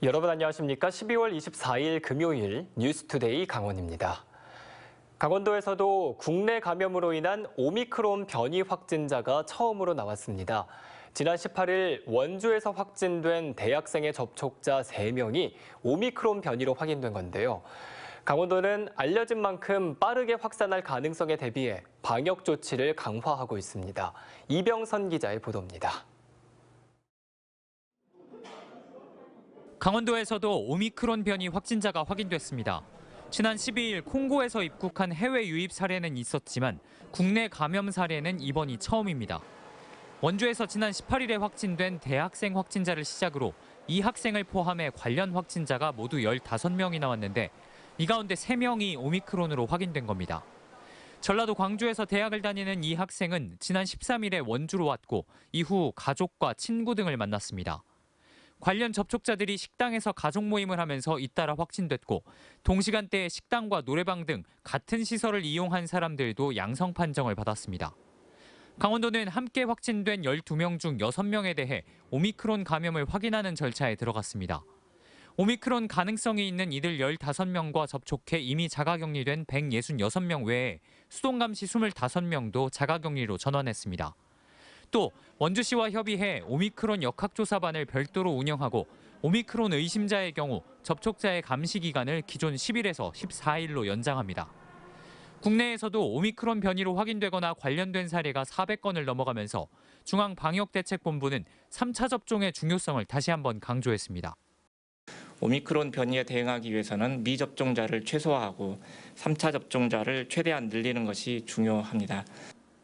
여러분 안녕하십니까? 12월 24일 금요일 뉴스투데이 강원입니다. 강원도에서도 국내 감염으로 인한 오미크론 변이 확진자가 처음으로 나왔습니다. 지난 18일 원주에서 확진된 대학생의 접촉자 3명이 오미크론 변이로 확인된 건데요. 강원도는 알려진 만큼 빠르게 확산할 가능성에 대비해 방역 조치를 강화하고 있습니다. 이병선 기자의 보도입니다. 강원도에서도 오미크론 변이 확진자가 확인됐습니다. 지난 12일 콩고에서 입국한 해외 유입 사례는 있었지만 국내 감염 사례는 이번이 처음입니다. 원주에서 지난 18일에 확진된 대학생 확진자를 시작으로 이 학생을 포함해 관련 확진자가 모두 15명이 나왔는데 이 가운데 3명이 오미크론으로 확인된 겁니다. 전라도 광주에서 대학을 다니는 이 학생은 지난 13일에 원주로 왔고 이후 가족과 친구 등을 만났습니다. 관련 접촉자들이 식당에서 가족 모임을 하면서 잇따라 확진됐고 동시간대에 식당과 노래방 등 같은 시설을 이용한 사람들도 양성 판정을 받았습니다. 강원도는 함께 확진된 12명 중 6명에 대해 오미크론 감염을 확인하는 절차에 들어갔습니다. 오미크론 가능성이 있는 이들 15명과 접촉해 이미 자가격리된 166명 외에 수동감시 25명도 자가격리로 전환했습니다. 또 원주시와 협의해 오미크론 역학조사반을 별도로 운영하고 오미크론 의심자의 경우 접촉자의 감시 기간을 기존 10일에서 14일로 연장합니다. 국내에서도 오미크론 변이로 확인되거나 관련된 사례가 400건을 넘어가면서 중앙방역대책본부는 3차 접종의 중요성을 다시 한번 강조했습니다. 오미크론 변이에 대응하기 위해서는 미접종자를 최소화하고 3차 접종자를 최대한 늘리는 것이 중요합니다.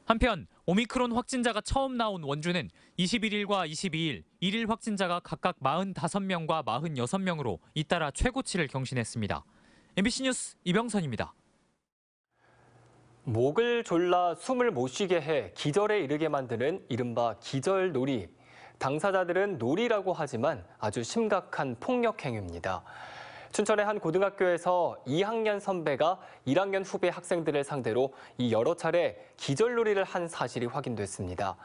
한편 오미크론 확진자가 처음 나온 원주는 21일과 22일, 1일 확진자가 각각 45명과 46명으로 잇따라 최고치를 경신했습니다. MBC 뉴스 이병선입니다. 목을 졸라 숨을 못 쉬게 해 기절에 이르게 만드는 이른바 기절놀이. 당사자들은 놀이라고 하지만 아주 심각한 폭력 행위입니다. 춘천의 한 고등학교에서 2학년 선배가 1학년 후배 학생들을 상대로 여러 차례 기절놀이를 한 사실이 확인됐습니다.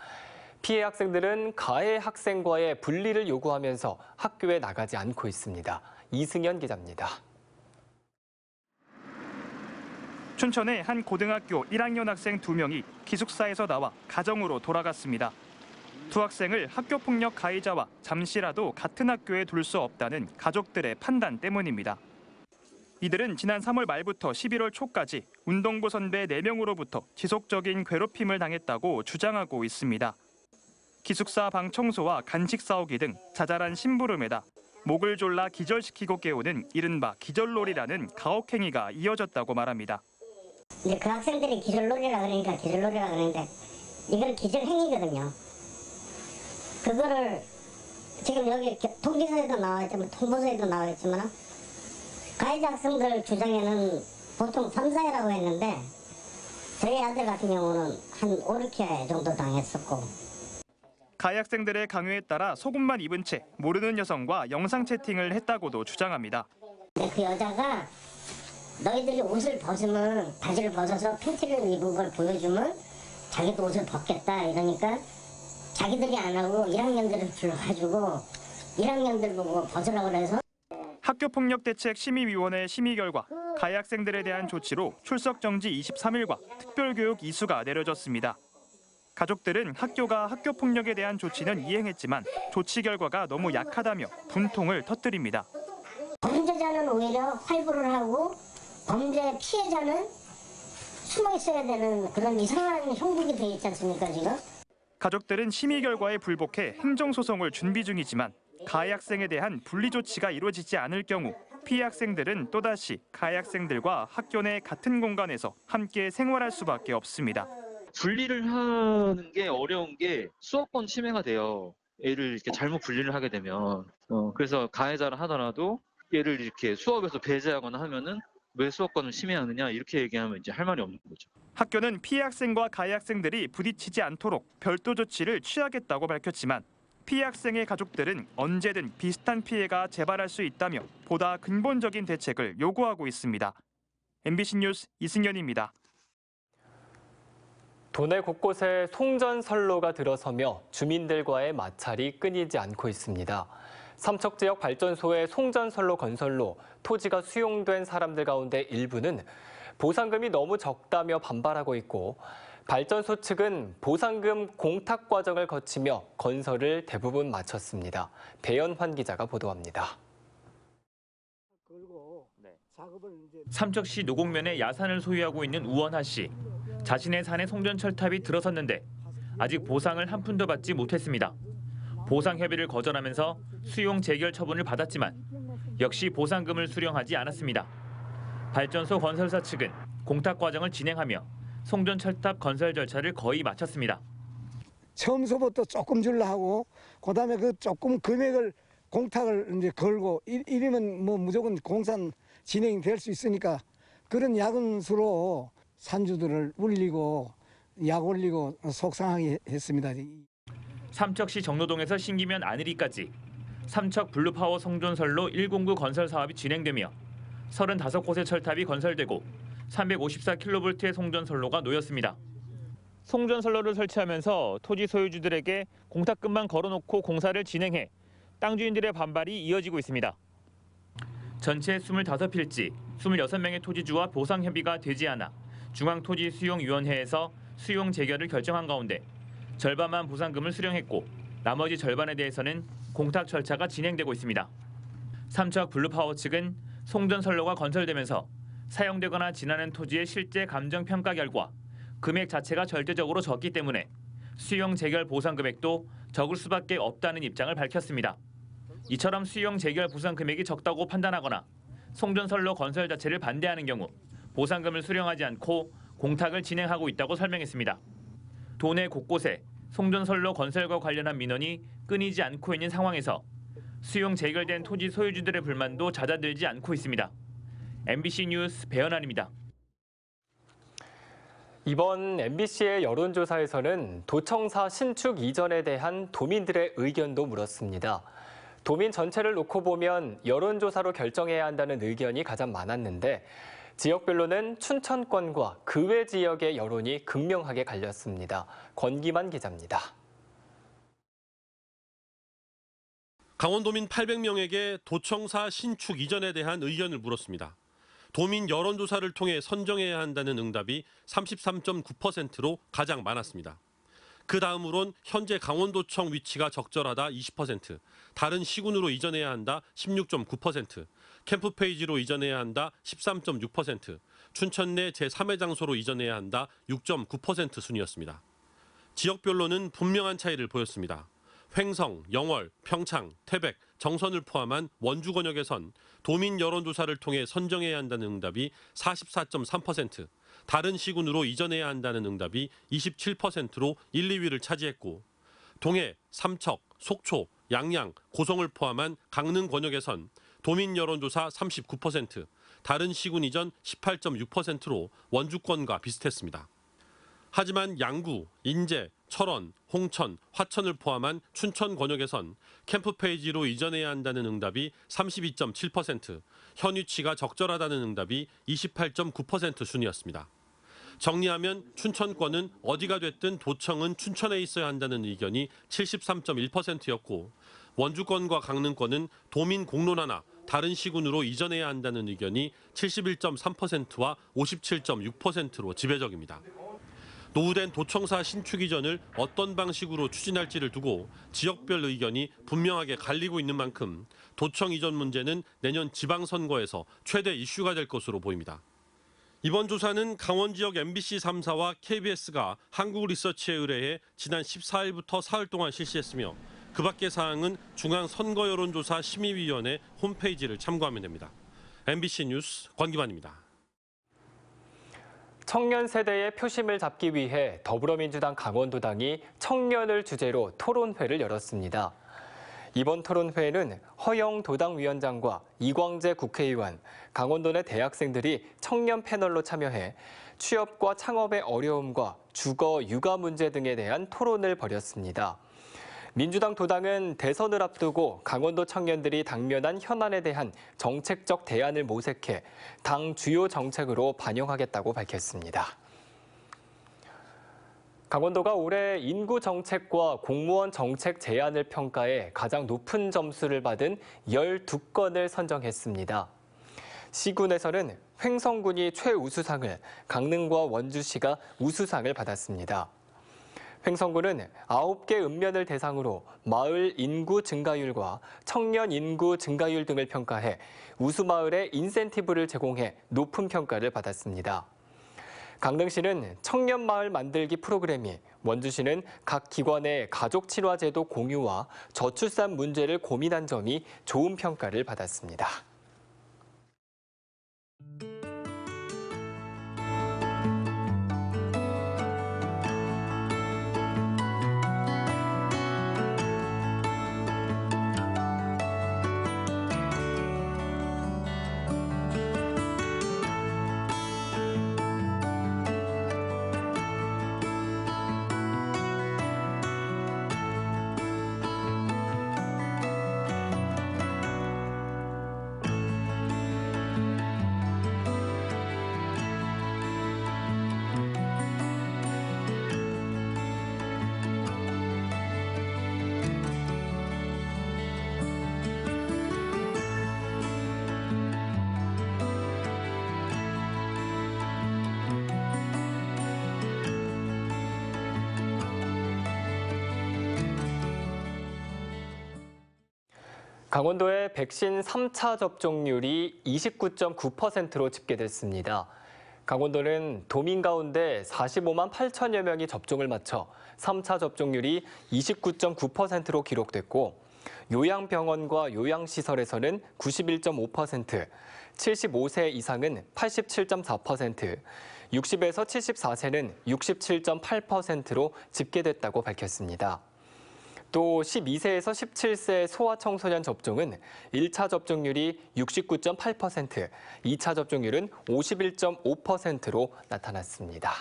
피해 학생들은 가해 학생과의 분리를 요구하면서 학교에 나가지 않고 있습니다. 이승현 기자입니다. 춘천의 한 고등학교 1학년 학생 2명이 기숙사에서 나와 가정으로 돌아갔습니다. 두 학생을 학교폭력 가해자와 잠시라도 같은 학교에 둘 수 없다는 가족들의 판단 때문입니다. 이들은 지난 3월 말부터 11월 초까지 운동부 선배 4명으로부터 지속적인 괴롭힘을 당했다고 주장하고 있습니다. 기숙사 방 청소와 간식 싸우기 등 자잘한 심부름에다 목을 졸라 기절시키고 깨우는 이른바 기절놀이라는 가혹행위가 이어졌다고 말합니다. 이제 그 학생들이 기절놀이라 그러는데 이건 기절행위거든요. 그거를 지금 여기 통지서에도 나와 있지만 통보서에도 나와 있지만 가해자 학생들 주장에는 보통 3, 4회라고 했는데 저희 아들 같은 경우는 한 5, 6회 정도 당했었고. 가해 학생들의 강요에 따라 속옷만 입은 채 모르는 여성과 영상 채팅을 했다고도 주장합니다. 그 여자가 너희들이 옷을 벗으면 바지를 벗어서 팬티를 입은 걸 보여주면 자기도 옷을 벗겠다 이러니까 자기들이 안 하고 1학년들을 불러가지고 1학년들 보고 벗으라고 그래서. 학교폭력대책심의위원회 심의 결과 가해 학생들에 대한 조치로 출석 정지 23일과 특별교육 이수가 내려졌습니다. 가족들은 학교가 학교폭력에 대한 조치는 이행했지만 조치 결과가 너무 약하다며 분통을 터뜨립니다. 범죄자는 오히려 활보를 하고 범죄 피해자는 숨어 있어야 되는 그런 이상한 형국이 돼 있지 않습니까 지금? 가족들은 심의 결과에 불복해 행정소송을 준비 중이지만 가해 학생에 대한 분리 조치가 이루어지지 않을 경우 피해 학생들은 또다시 가해 학생들과 학교 내 같은 공간에서 함께 생활할 수밖에 없습니다. 분리를 하는 게 어려운 게 수업권 침해가 돼요. 애를 이렇게 잘못 분리를 하게 되면. 그래서 가해자를 하더라도 얘를 이렇게 수업에서 배제하거나 하면은 왜 수업권을 침해하느냐 이렇게 얘기하면 이제 할 말이 없는 거죠. 학교는 피해 학생과 가해 학생들이 부딪히지 않도록 별도 조치를 취하겠다고 밝혔지만 피해 학생의 가족들은 언제든 비슷한 피해가 재발할 수 있다며 보다 근본적인 대책을 요구하고 있습니다. MBC 뉴스 이승현입니다. 도내 곳곳에 송전선로가 들어서며 주민들과의 마찰이 끊이지 않고 있습니다. 삼척 지역 발전소의 송전선로 건설로 토지가 수용된 사람들 가운데 일부는 보상금이 너무 적다며 반발하고 있고 발전소 측은 보상금 공탁 과정을 거치며 건설을 대부분 마쳤습니다. 배연환 기자가 보도합니다. 삼척시 노곡면에 야산을 소유하고 있는 우원하 씨. 자신의 산에 송전철탑이 들어섰는데 아직 보상을 한 푼도 받지 못했습니다. 보상 협의를 거절하면서 수용 재결 처분을 받았지만 역시 보상금을 수령하지 않았습니다. 발전소 건설사 측은 공탁 과정을 진행하며 송전철탑 건설 절차를 거의 마쳤습니다. 처음서부터 조금 줄라 하고 그다음에 그 조금 금액을 공탁을 이제 걸고 이러면 뭐 무조건 공산 진행이 될 수 있으니까 그런 야근수로 산주들을 울리고 약 올리고 속상하게 했습니다. 삼척시 정로동에서 신기면 안으리까지 삼척 블루파워 송전선로 109 건설 사업이 진행되며 35곳의 철탑이 건설되고 354kV의 송전선로가 놓였습니다. 송전선로를 설치하면서 토지 소유주들에게 공탁금만 걸어놓고 공사를 진행해 땅 주인들의 반발이 이어지고 있습니다. 전체 25필지, 26명의 토지주와 보상 협의가 되지 않아 중앙토지수용위원회에서 수용 재결을 결정한 가운데 절반만 보상금을 수령했고 나머지 절반에 대해서는 공탁 절차가 진행되고 있습니다. 삼척 블루파워 측은 송전선로가 건설되면서 사용되거나 지나는 토지의 실제 감정평가 결과 금액 자체가 절대적으로 적기 때문에 수용 재결 보상 금액도 적을 수밖에 없다는 입장을 밝혔습니다. 이처럼 수용 재결 보상 금액이 적다고 판단하거나 송전선로 건설 자체를 반대하는 경우 보상금을 수령하지 않고 공탁을 진행하고 있다고 설명했습니다. 도내 곳곳에 송전선로 건설과 관련한 민원이 끊이지 않고 있는 상황에서 수용 재결된 토지 소유주들의 불만도 잦아들지 않고 있습니다. MBC 뉴스 배연환입니다. 이번 MBC의 여론조사에서는 도청사 신축 이전에 대한 도민들의 의견도 물었습니다. 도민 전체를 놓고 보면 여론조사로 결정해야 한다는 의견이 가장 많았는데 지역별로는 춘천권과 그 외 지역의 여론이 극명하게 갈렸습니다. 권기만 기자입니다. 강원도민 800명에게 도청사 신축 이전에 대한 의견을 물었습니다. 도민 여론조사를 통해 선정해야 한다는 응답이 33.9%로 가장 많았습니다. 그 다음으론 현재 강원도청 위치가 적절하다 20%, 다른 시군으로 이전해야 한다 16.9%, 캠프페이지로 이전해야 한다 13.6%, 춘천 내 제3회 장소로 이전해야 한다 6.9% 순이었습니다. 지역별로는 분명한 차이를 보였습니다. 횡성, 영월, 평창, 태백, 정선을 포함한 원주 권역에선 도민 여론조사를 통해 선정해야 한다는 응답이 44.3%, 다른 시군으로 이전해야 한다는 응답이 27%로 1, 2위를 차지했고 동해, 삼척, 속초, 양양, 고성을 포함한 강릉 권역에선 도민 여론조사 39%, 다른 시군 이전 18.6%로 원주권과 비슷했습니다. 하지만 양구, 인제, 철원, 홍천, 화천을 포함한 춘천 권역에선 캠프페이지로 이전해야 한다는 응답이 32.7%, 현 위치가 적절하다는 응답이 28.9% 순이었습니다. 정리하면 춘천권은 어디가 됐든 도청은 춘천에 있어야 한다는 의견이 73.1%였고 원주권과 강릉권은 도민 공론화나 다른 시군으로 이전해야 한다는 의견이 71.3%와 57.6%로 지배적입니다. 노후된 도청사 신축 이전을 어떤 방식으로 추진할지를 두고 지역별 의견이 분명하게 갈리고 있는 만큼 도청 이전 문제는 내년 지방선거에서 최대 이슈가 될 것으로 보입니다. 이번 조사는 강원 지역 MBC 3사와 KBS가 한국리서치에 의뢰해 지난 14일부터 사흘 동안 실시했으며 그 밖의 사항은 중앙선거여론조사 심의위원회 홈페이지를 참고하면 됩니다. MBC 뉴스 권기만입니다. 청년 세대의 표심을 잡기 위해 더불어민주당 강원도당이 청년을 주제로 토론회를 열었습니다. 이번 토론회에는 허영 도당위원장과 이광재 국회의원, 강원도 내 대학생들이 청년 패널로 참여해 취업과 창업의 어려움과 주거, 육아 문제 등에 대한 토론을 벌였습니다. 민주당 도당은 대선을 앞두고 강원도 청년들이 당면한 현안에 대한 정책적 대안을 모색해 당 주요 정책으로 반영하겠다고 밝혔습니다. 강원도가 올해 인구 정책과 공무원 정책 제안을 평가해 가장 높은 점수를 받은 12건을 선정했습니다. 시군에서는 횡성군이 최우수상을, 강릉과 원주시가 우수상을 받았습니다. 횡성군은 9개 읍면을 대상으로 마을 인구 증가율과 청년 인구 증가율 등을 평가해 우수마을에 인센티브를 제공해 높은 평가를 받았습니다. 강릉시는 청년마을 만들기 프로그램이, 원주시는 각 기관의 가족친화제도 공유와 저출산 문제를 고민한 점이 좋은 평가를 받았습니다. 강원도의 백신 3차 접종률이 29.9%로 집계됐습니다. 강원도는 도민 가운데 45만 8천여 명이 접종을 마쳐 3차 접종률이 29.9%로 기록됐고, 요양병원과 요양시설에서는 91.5%, 75세 이상은 87.4%, 60에서 74세는 67.8%로 집계됐다고 밝혔습니다. 또 12세에서 17세 소아청소년 접종은 1차 접종률이 69.8%, 2차 접종률은 51.5%로 나타났습니다.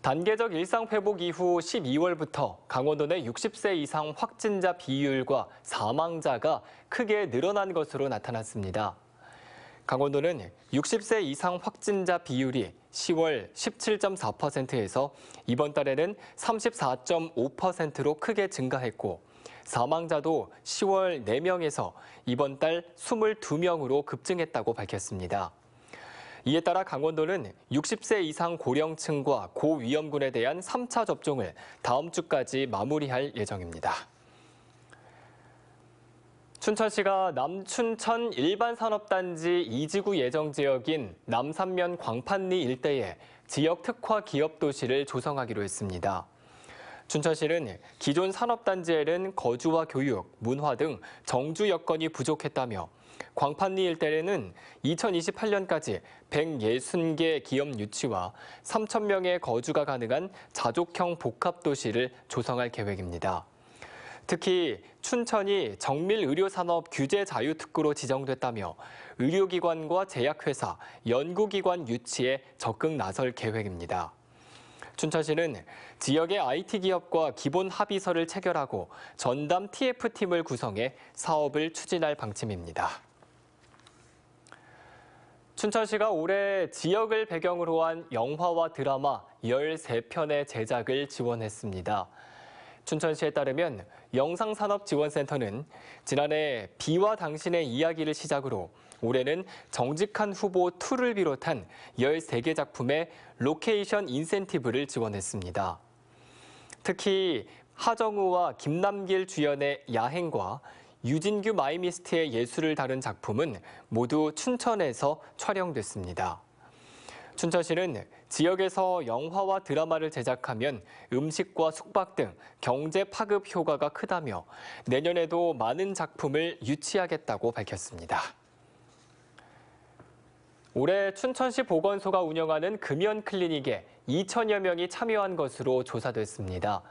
단계적 일상 회복 이후 12월부터 강원도 내 60세 이상 확진자 비율과 사망자가 크게 늘어난 것으로 나타났습니다. 강원도는 60세 이상 확진자 비율이 10월 17.4%에서 이번 달에는 34.5%로 크게 증가했고, 사망자도 10월 4명에서 이번 달 22명으로 급증했다고 밝혔습니다. 이에 따라 강원도는 60세 이상 고령층과 고위험군에 대한 3차 접종을 다음 주까지 마무리할 예정입니다. 춘천시가 남춘천 일반산업단지 2지구 예정지역인 남산면 광판리 일대에 지역 특화 기업도시를 조성하기로 했습니다. 춘천시는 기존 산업단지에는 거주와 교육, 문화 등 정주 여건이 부족했다며 광판리 일대에는 2028년까지 160개 기업 유치와 3,000명의 거주가 가능한 자족형 복합도시를 조성할 계획입니다. 특히 춘천이 정밀의료산업 규제자유특구로 지정됐다며 의료기관과 제약회사, 연구기관 유치에 적극 나설 계획입니다. 춘천시는 지역의 IT 기업과 기본 합의서를 체결하고 전담 TF팀을 구성해 사업을 추진할 방침입니다. 춘천시가 올해 지역을 배경으로 한 영화와 드라마 13편의 제작을 지원했습니다. 춘천시에 따르면 영상산업지원센터는 지난해 비와 당신의 이야기를 시작으로 올해는 정직한 후보 2를 비롯한 13개 작품의 로케이션 인센티브를 지원했습니다. 특히 하정우와 김남길 주연의 야행과 유진규 마이미스트의 예술을 다룬 작품은 모두 춘천에서 촬영됐습니다. 춘천시는 지역에서 영화와 드라마를 제작하면 음식과 숙박 등 경제 파급 효과가 크다며 내년에도 많은 작품을 유치하겠다고 밝혔습니다. 올해 춘천시 보건소가 운영하는 금연 클리닉에 2천여 명이 참여한 것으로 조사됐습니다.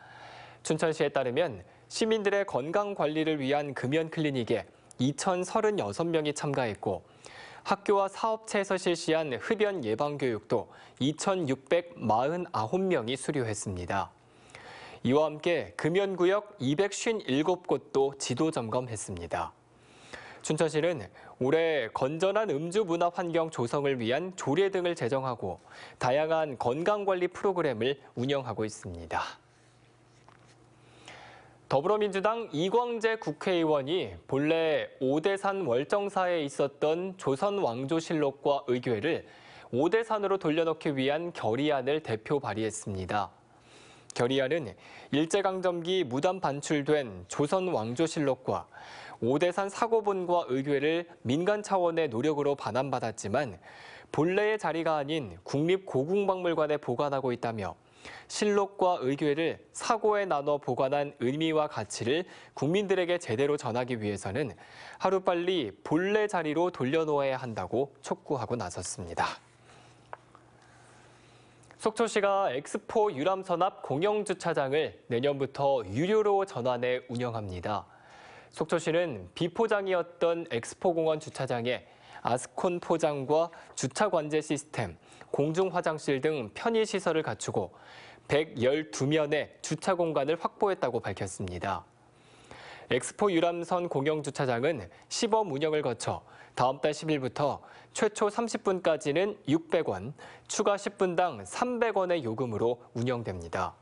춘천시에 따르면 시민들의 건강 관리를 위한 금연 클리닉에 2,036명이 참가했고, 학교와 사업체에서 실시한 흡연 예방 교육도 2,649명이 수료했습니다. 이와 함께 금연구역 257곳도 지도 점검했습니다. 춘천시는 올해 건전한 음주 문화 환경 조성을 위한 조례 등을 제정하고 다양한 건강관리 프로그램을 운영하고 있습니다. 더불어민주당 이광재 국회의원이 본래 오대산 월정사에 있었던 조선 왕조실록과 의궤를 오대산으로 돌려놓기 위한 결의안을 대표 발의했습니다. 결의안은 일제강점기 무단 반출된 조선 왕조실록과 오대산 사고본과 의궤를 민간 차원의 노력으로 반환받았지만 본래의 자리가 아닌 국립고궁박물관에 보관하고 있다며 실록과 의궤를 사고에 나눠 보관한 의미와 가치를 국민들에게 제대로 전하기 위해서는 하루빨리 본래 자리로 돌려놓아야 한다고 촉구하고 나섰습니다. 속초시가 엑스포 유람선 앞 공영주차장을 내년부터 유료로 전환해 운영합니다. 속초시는 비포장이었던 엑스포공원 주차장에 아스콘 포장과 주차 관제 시스템, 공중 화장실 등 편의시설을 갖추고 112면의 주차 공간을 확보했다고 밝혔습니다. 엑스포 유람선 공영주차장은 시범 운영을 거쳐 다음 달 10일부터 최초 30분까지는 600원, 추가 10분당 300원의 요금으로 운영됩니다.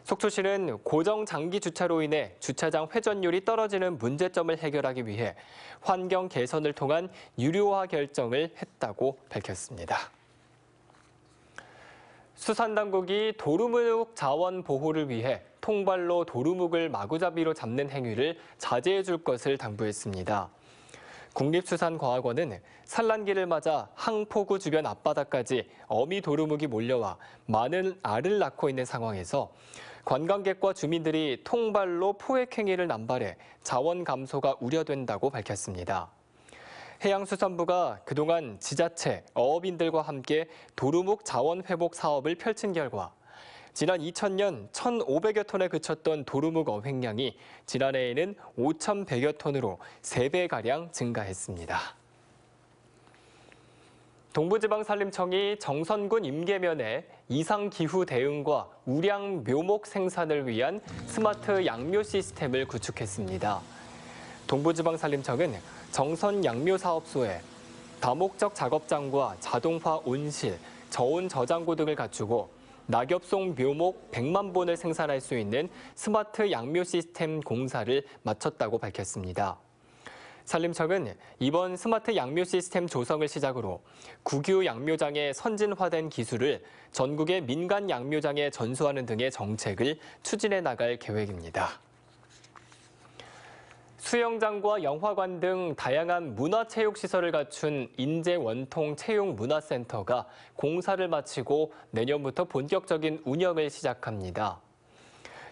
속초시는 고정 장기 주차로 인해 주차장 회전율이 떨어지는 문제점을 해결하기 위해 환경 개선을 통한 유료화 결정을 했다고 밝혔습니다. 수산당국이 도루묵 자원 보호를 위해 통발로 도루묵을 마구잡이로 잡는 행위를 자제해 줄 것을 당부했습니다. 국립수산과학원은 산란기를 맞아 항포구 주변 앞바다까지 어미 도루묵이 몰려와 많은 알을 낳고 있는 상황에서 관광객과 주민들이 통발로 포획 행위를 남발해 자원 감소가 우려된다고 밝혔습니다. 해양수산부가 그동안 지자체, 어업인들과 함께 도루묵 자원 회복 사업을 펼친 결과 지난 2000년 1,500여 톤에 그쳤던 도루묵 어획량이 지난해에는 5,100여 톤으로 3배가량 증가했습니다. 동부지방산림청이 정선군 임계면에 이상기후 대응과 우량 묘목 생산을 위한 스마트 양묘 시스템을 구축했습니다. 동부지방산림청은 정선 양묘 사업소에 다목적 작업장과 자동화 온실, 저온 저장고 등을 갖추고 낙엽송 묘목 100만 본을 생산할 수 있는 스마트 양묘 시스템 공사를 마쳤다고 밝혔습니다. 산림청은 이번 스마트 양묘 시스템 조성을 시작으로 국유 양묘장의 선진화된 기술을 전국의 민간 양묘장에 전수하는 등의 정책을 추진해 나갈 계획입니다. 수영장과 영화관 등 다양한 문화체육시설을 갖춘 인제원통체육문화센터가 공사를 마치고 내년부터 본격적인 운영을 시작합니다.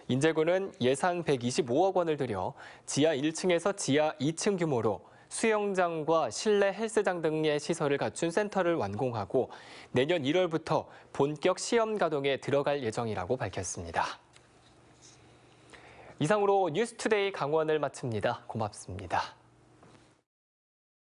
인제군은 예산 125억 원을 들여 지하 1층에서 지하 2층 규모로 수영장과 실내 헬스장 등의 시설을 갖춘 센터를 완공하고 내년 1월부터 본격 시험 가동에 들어갈 예정이라고 밝혔습니다. 이상으로 뉴스투데이 강원을 마칩니다. 고맙습니다.